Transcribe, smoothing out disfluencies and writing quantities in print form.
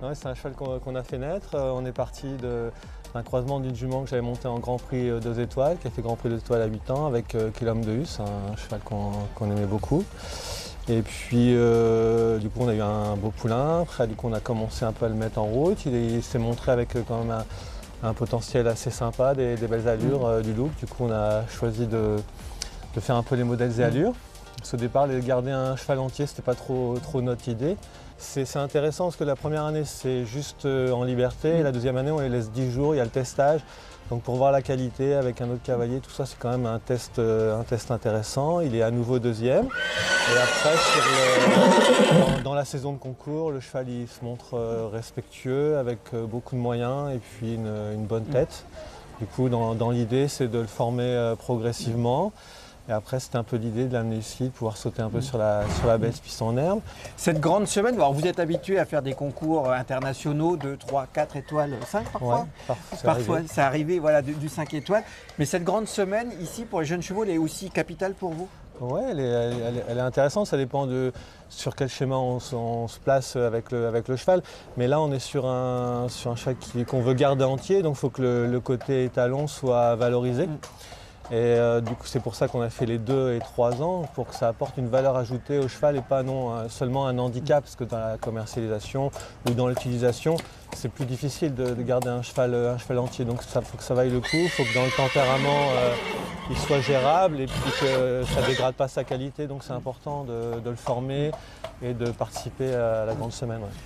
Ouais, c'est un cheval qu'on a fait naître. On est parti d'un croisement d'une jument que j'avais montée en Grand Prix 2 étoiles, qui a fait Grand Prix 2 étoiles à 8 ans avec Kilom de Hus, un cheval qu'on aimait beaucoup. Et puis du coup on a eu un beau poulain. Après du coup on a commencé un peu à le mettre en route. Il s'est montré avec quand même un potentiel assez sympa, des belles allures, du look. Du coup on a choisi de faire un peu les modèles et allures. Parce qu'au départ, garder un cheval entier, c'était pas trop notre idée. C'est intéressant parce que la première année, c'est juste en liberté. Et la deuxième année, on les laisse 10 jours, il y a le testage. Donc pour voir la qualité avec un autre cavalier, tout ça, c'est quand même un test intéressant. Il est à nouveau deuxième. Et après, dans la saison de concours, le cheval il se montre respectueux, avec beaucoup de moyens et puis une bonne tête. Du coup, dans l'idée, c'est de le former progressivement. Et après, c'était un peu l'idée de l'amener ici, de pouvoir sauter un peu sur la belle piste en herbe. Cette grande semaine, alors vous êtes habitué à faire des concours internationaux de 3, 4 étoiles, 5 parfois. Ouais, Parfois, c'est arrivé voilà, du 5 étoiles. Mais cette grande semaine, ici, pour les jeunes chevaux, elle est aussi capitale pour vous? Ouais, elle est intéressante, ça dépend de sur quel schéma on se place avec le cheval. Mais là, on est sur un cheval qu'on veut garder entier, donc il faut que le côté étalon soit valorisé. Et du coup, c'est pour ça qu'on a fait les 2 et 3 ans, pour que ça apporte une valeur ajoutée au cheval et pas seulement un handicap, parce que dans la commercialisation ou dans l'utilisation, c'est plus difficile de garder un cheval entier. Donc il faut que ça vaille le coup, il faut que dans le tempérament, il soit gérable et puis que ça ne dégrade pas sa qualité. Donc c'est important de le former et de participer à la grande semaine. Ouais.